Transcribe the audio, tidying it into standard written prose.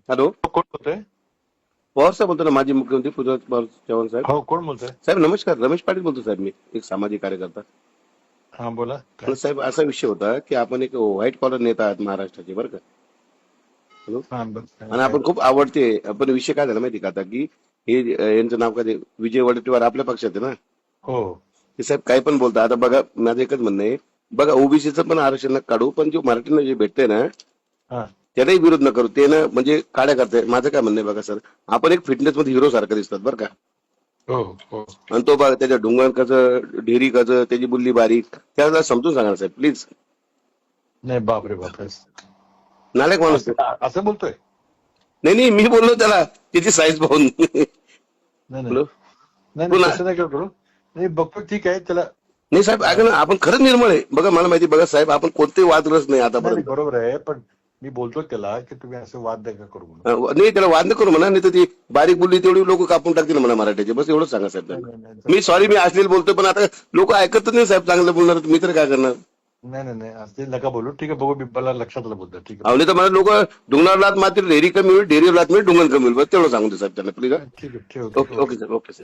Hello, कोण बोलतोय? पवार साहेब बोलतो ना, माजी मुख्यमंत्री पृथ्वीराज पवार चव्हाण साहेब. हो, कोण बोलतोय? साहेब नमस्कार, रमेश पाटील बोलतो साहेब, मी एक सामाजिक कार्यकर्ता. हा, बोला. पण काय? साहेब असा विषय होता की आपण एक व्हाईट कॉलर नेता आहात महाराष्ट्राचे, बरं का. हॅलो, हा, आणि काय? आपण खूप आवडते. आपण विषय काय झाला माहिती का आता, की हे यांचं नाव काय ते, विजय वडेट्टीवार आपल्या पक्षात आहे ना. हो, ते साहेब काही पण बोलतात. आता बघा, माझं एकच म्हणणं आहे, बघा ओबीसीचं पण आरक्षण नका काढू, पण जो मराठीनं जे भेटतंय ना हा, त्यालाही विरोध न करू. ते ना म्हणजे काड्या करताय. माझं काय म्हणणं आहे बघा सर, आपण एक फिटनेस मध्ये हिरो सारखं दिसतात बरं का. हो, हो. आणि तो बघा त्याच्या ढुंगण कसं, ढेरी कसं, त्याची बुल्ली बारीक, त्याला समजून सांगा ना साहेब प्लीज. नाही, बापरे बापरे. नालायक माणूस आहे. असं बोलतोय? नाही नाही, मी बोललो त्याला त्याची साईज पाहून. नाही नाही हॅलो, नाही नाही, पुन्हा तसं नाही करू. नाही, बघतो, ठीक आहे त्याला. नाही साहेब, अं, ऐका ना, आपण खरंच निर्मळ आहे. बघा मला माहिती, बघा साहेब, आपण कोणतेही वादग्रस्त नाही नाही नाही, आतापर्यंत. बरोबर आहे, पण मी बोलतो त्याला की तुम्ही असं वाद नका करू म्हणून. नाही त्याला वाद न करू म्हणा, नाही तर ती बारीक बुल्ली तेवढी लोक कापून टाकतील म्हणा मराठ्याचे, बस एवढंच सांगा साहेब नाही त्यांना. नाही नाही, मी सॉरी, मी अश्लील बोलतोय, पण आता लोक ऐकतच नाही साहेब चांगलं बोलणार, मी तर काय करणार. नाही नाही नाही, असं नका बोलू. ठीक आहे, बघू, मी मला लक्षात आलं बोलतो. ठीक आहे, आवले तर मला लोक डुंगरावर लात मारतील, डेअरी कमी होईल, डेअरीवर लात मिळेल, डुंगण कमी होईल, बस तेवढं सांगतो साहेब त्यांना प्लीज. ठीक आहे, ठेव. Okay okay sir, okay sir.